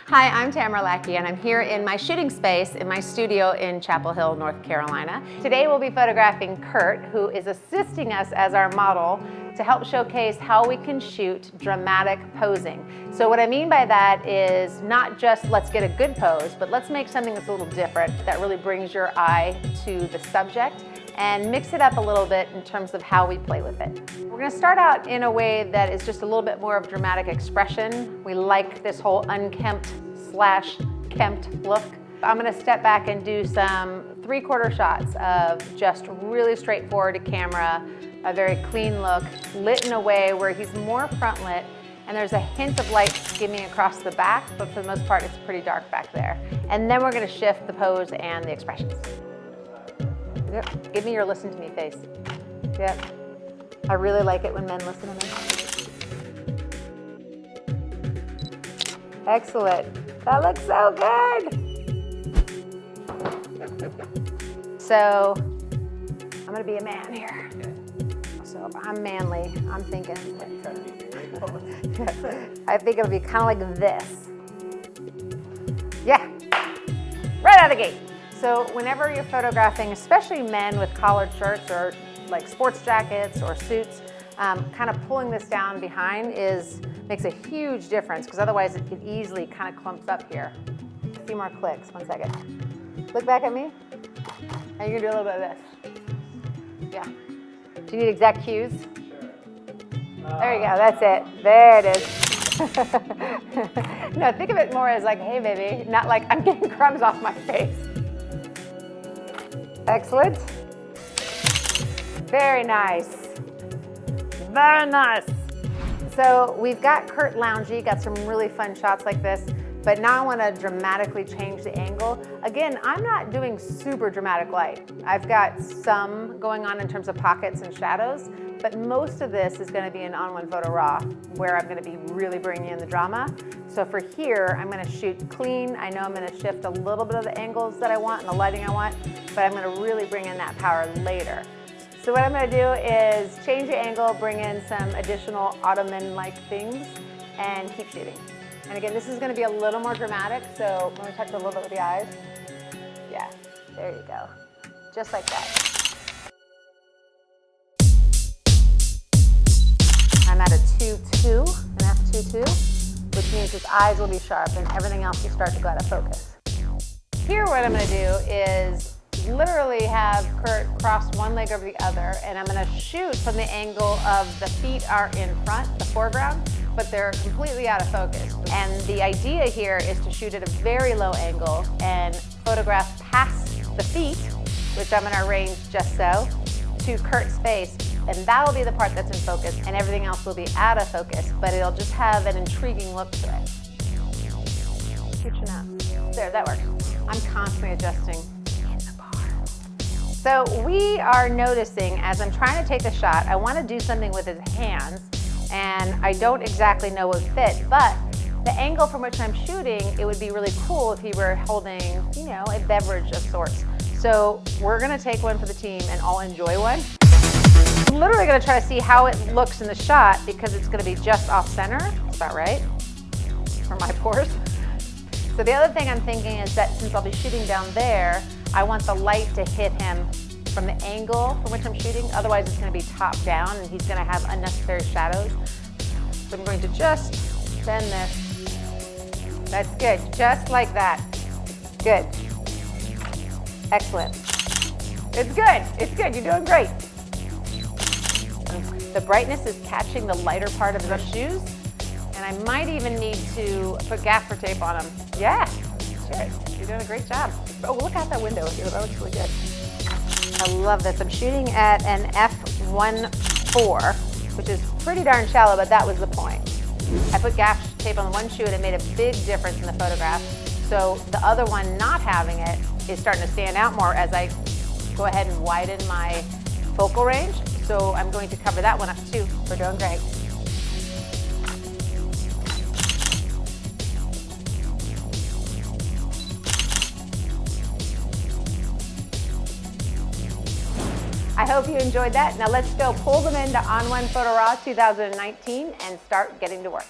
Hi, I'm Tamara Lackey, and I'm here in my shooting space in my studio in Chapel Hill, North Carolina. Today we'll be photographing Kurt, who is assisting us as our model to help showcase how we can shoot dramatic posing. So what I mean by that is not just let's get a good pose, but let's make something that's a little different that really brings your eye to the subject and mix it up a little bit in terms of how we play with it. We're gonna start out in a way that is just a little bit more of dramatic expression. We like this whole unkempt / kempt look. I'm gonna step back and do some 3/4 shots of just really straightforward to camera, a very clean look, lit in a way where he's more front lit, and there's a hint of light skimming across the back, but for the most part, it's pretty dark back there. And then we're gonna shift the pose and the expressions. Yep. Give me your listen to me face. Yep. I really like it when men listen to me. Excellent. That looks so good. So I'm gonna be a man here. So if I'm manly, I'm thinking, I think it'll be kind of like this. Yeah, right out of the gate. So whenever you're photographing, especially men with collared shirts or like sports jackets or suits, kind of pulling this down behind makes a huge difference, because otherwise it easily kind of clumps up here. A few more clicks, 1 second. Look back at me. And you're gonna do a little bit of this. Yeah. Do you need exact cues? Sure. There you go, that's it. There it is. No, think of it more as like, hey baby, not like I'm getting crumbs off my face. Excellent. Very nice. Very nice. So we've got Kurt loungy, got some really fun shots like this, but now I want to dramatically change the angle. Again, I'm not doing super dramatic light. I've got some going on in terms of pockets and shadows, but most of this is going to be in ON1 Photo RAW, where I'm going to be really bringing in the drama. So for here, I'm going to shoot clean. I know I'm going to shift a little bit of the angles that I want and the lighting I want, but I'm going to really bring in that power later. So what I'm going to do is change the angle, bring in some additional Ottoman-like things, and keep shooting. And again, this is going to be a little more dramatic, so I'm going to touch a little bit with the eyes. Yeah, there you go. Just like that. I'm at a 2-2, an f2-2, which means his eyes will be sharp and everything else will start to go out of focus. Here what I'm going to do is literally have Kurt cross one leg over the other, and I'm going to shoot from the angle of the feet are in front, the foreground, but they're completely out of focus. And the idea here is to shoot at a very low angle and photograph past the feet, which I'm going to arrange just so, to Kurt's face. And that'll be the part that's in focus, and everything else will be out of focus, but it'll just have an intriguing look to it. Reaching out. There, that works. I'm constantly adjusting in the bar. So we are noticing, as I'm trying to take a shot, I want to do something with his hands, and I don't exactly know what would fit, but the angle from which I'm shooting, it would be really cool if he were holding, you know, a beverage of sorts. So we're gonna take one for the team and all enjoy one. I'm literally gonna try to see how it looks in the shot, because it's gonna be just off center. That's about right for my pores. So the other thing I'm thinking is that since I'll be shooting down there, I want the light to hit him from the angle from which I'm shooting. Otherwise it's gonna be top down and he's gonna have unnecessary shadows. So I'm going to just bend this. That's good, just like that. Good. Excellent. It's good, it's good, you're doing great. The brightness is catching the lighter part of the shoes, and I might even need to put gaffer tape on them. Yeah, sure, you're doing a great job. Oh, look out that window, that looks really good. I love this. I'm shooting at an f1.4, which is pretty darn shallow, but that was the point. I put gaffer tape on one shoe and it made a big difference in the photograph. So the other one not having it is starting to stand out more as I go ahead and widen my focal range. So I'm going to cover that one up too. We're doing great. I hope you enjoyed that. Now let's go pull them into ON1 Photo RAW 2019 and start getting to work.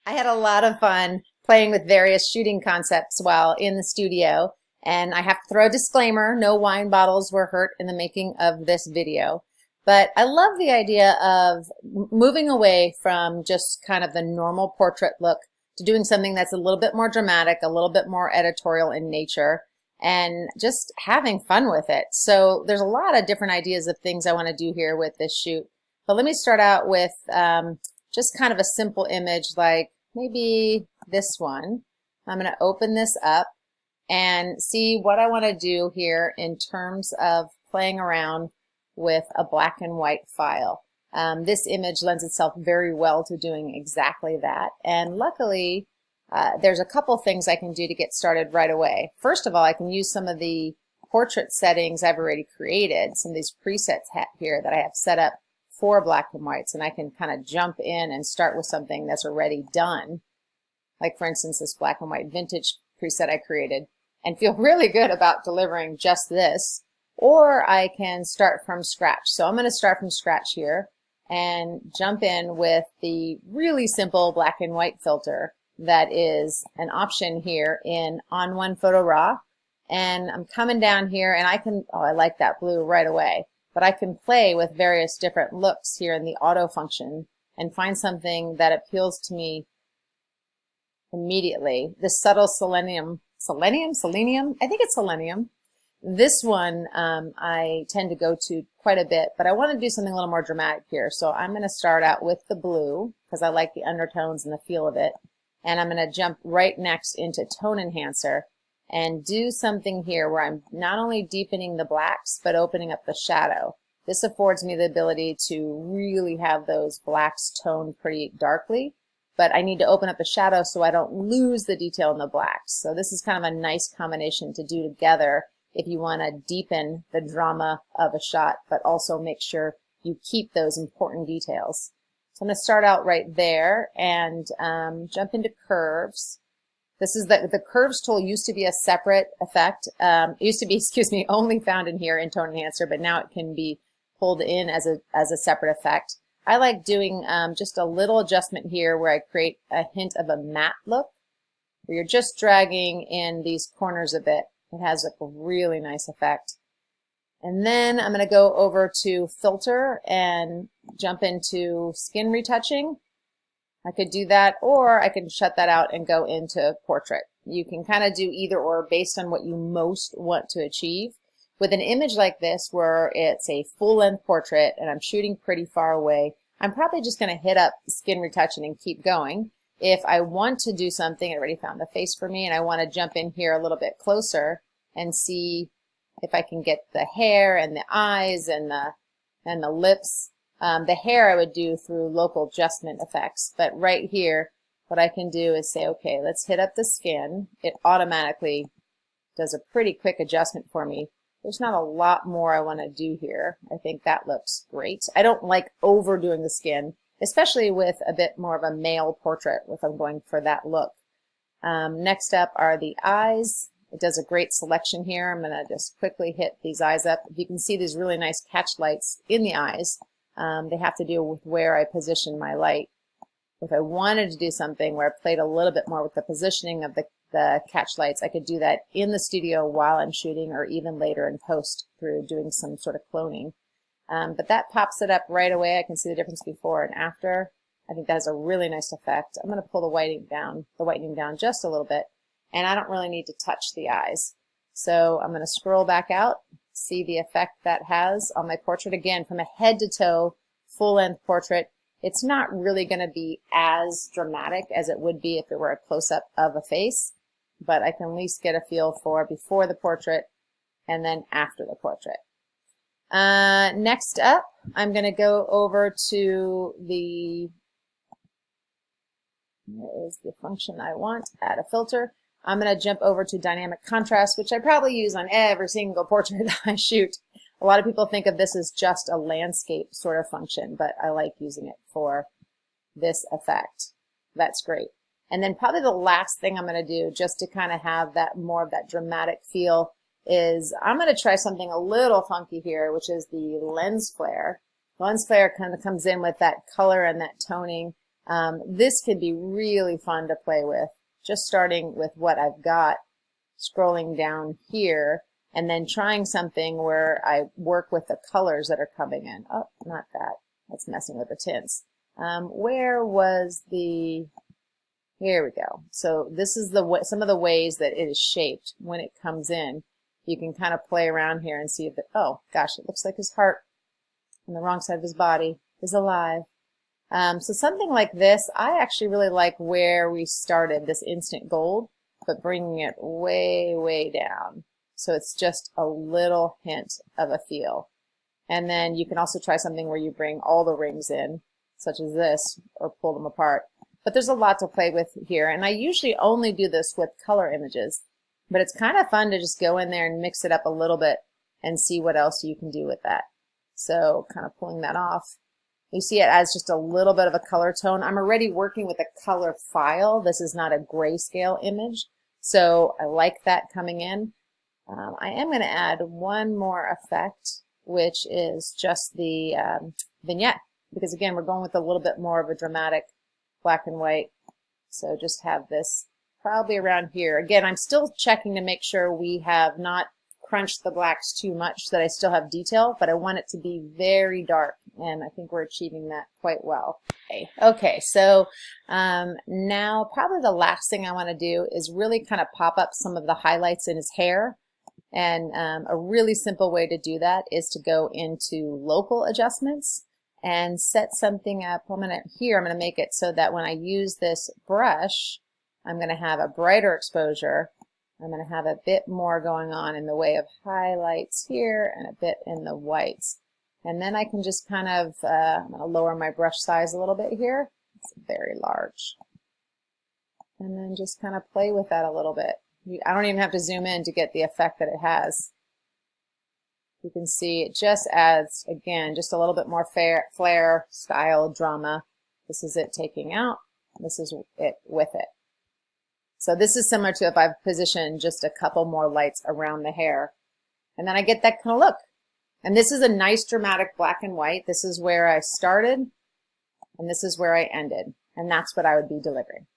I had a lot of fun playing with various shooting concepts while in the studio. And I have to throw a disclaimer, no wine bottles were hurt in the making of this video. But I love the idea of moving away from just kind of the normal portrait look to doing something that's a little bit more dramatic, a little bit more editorial in nature, and just having fun with it. So there's a lot of different ideas of things I want to do here with this shoot. But let me start out with just kind of a simple image like maybe this one. I'm going to open this up and see what I want to do here in terms of playing around with a black and white file. This image lends itself very well to doing exactly that. And luckily, there's a couple things I can do to get started right away. First of all, I can use some of the portrait settings I've already created, some of these presets here that I have set up for black and whites, and I can kind of jump in and start with something that's already done. Like for instance, this black and white vintage preset I created, and feel really good about delivering just this. Or I can start from scratch. So I'm going to start from scratch here and jump in with the really simple black and white filter that is an option here in ON1 Photo RAW. And I'm coming down here and I can, oh, I like that blue right away. But I can play with various different looks here in the auto function and find something that appeals to me immediately. This subtle selenium, I think it's selenium. This one I tend to go to quite a bit, but I want to do something a little more dramatic here. So I'm going to start out with the blue because I like the undertones and the feel of it. And I'm going to jump right next into Tone Enhancer and do something here where I'm not only deepening the blacks, but opening up the shadow. This affords me the ability to really have those blacks toned pretty darkly, but I need to open up the shadow so I don't lose the detail in the blacks. So this is kind of a nice combination to do together if you want to deepen the drama of a shot, but also make sure you keep those important details. So I'm going to start out right there and jump into curves. This is the curves tool used to be a separate effect. It used to be, excuse me, only found in here in Tone Enhancer, but now it can be pulled in as a separate effect. I like doing just a little adjustment here where I create a hint of a matte look, where you're just dragging in these corners a bit. It has a really nice effect. And then I'm going to go over to Filter and jump into Skin Retouching. I could do that, or I could shut that out and go into Portrait. You can kind of do either or based on what you most want to achieve. With an image like this where it's a full-length portrait and I'm shooting pretty far away, I'm probably just going to hit up Skin Retouching and keep going. If I want to do something, I already found the face for me, and I want to jump in here a little bit closer and see if I can get the hair and the eyes and the lips. The hair I would do through local adjustment effects, but right here what I can do is say, okay, let's hit up the skin. It automatically does a pretty quick adjustment for me. There's not a lot more I want to do here. I think that looks great. I don't like overdoing the skin, especially with a bit more of a male portrait if I'm going for that look. Next up are the eyes. It does a great selection here. I'm going to just quickly hit these eyes up. You can see these really nice catch lights in the eyes. They have to do with where I position my light. If I wanted to do something where I played a little bit more with the positioning of the catch lights, I could do that in the studio while I'm shooting or even later in post through doing some sort of cloning. But that pops it up right away. I can see the difference before and after. I think that has a really nice effect. I'm going to pull the whitening down just a little bit, and I don't really need to touch the eyes. So I'm going to scroll back out, see the effect that has on my portrait. Again, from a head to toe, full-length portrait. It's not really going to be as dramatic as it would be if it were a close-up of a face, but I can at least get a feel for before the portrait and then after the portrait. Next up, I'm going to go over to where is the function I want? Add a filter. I'm going to jump over to dynamic contrast, which I probably use on every single portrait I shoot. A lot of people think of this as just a landscape sort of function, but I like using it for this effect. That's great. And then probably the last thing I'm going to do, just to kind of have that more of that dramatic feel, is I'm going to try something a little funky here, which is the lens flare. The lens flare kind of comes in with that color and that toning. This could be really fun to play with, just starting with what I've got, scrolling down here, and then trying something where I work with the colors that are coming in. Oh, not that. That's messing with the tints. Where was the... Here we go. So this is some of the ways that it is shaped when it comes in. You can kind of play around here and see if it, oh gosh, it looks like his heart on the wrong side of his body is alive. So something like this, I actually really like where we started, this instant gold, but bringing it way, way down. So it's just a little hint of a feel. And then you can also try something where you bring all the rings in, such as this, or pull them apart. But there's a lot to play with here, and I usually only do this with color images. But it's kind of fun to just go in there and mix it up a little bit and see what else you can do with that. So kind of pulling that off. You see it adds just a little bit of a color tone. I'm already working with a color file. This is not a grayscale image, so I like that coming in. I am going to add one more effect, which is just the vignette, because again, we're going with a little bit more of a dramatic black and white. So just have this probably around here. Again, I'm still checking to make sure we have not crunched the blacks too much, so that I still have detail, but I want it to be very dark, and I think we're achieving that quite well. Okay, so now probably the last thing I want to do is really kind of pop up some of the highlights in his hair. And a really simple way to do that is to go into local adjustments and set something up. I'm going to make it so that when I use this brush, I'm going to have a brighter exposure. I'm going to have a bit more going on in the way of highlights here and a bit in the whites. And then I can just kind of, I'm going to lower my brush size a little bit here. It's very large. And then just kind of play with that a little bit. I don't even have to zoom in to get the effect that it has. You can see it just adds, again, just a little bit more flair, style, drama. This is it taking out. This is it with it. So this is similar to if I've positioned just a couple more lights around the hair. And then I get that kind of look. And this is a nice dramatic black and white. This is where I started, and this is where I ended. And that's what I would be delivering.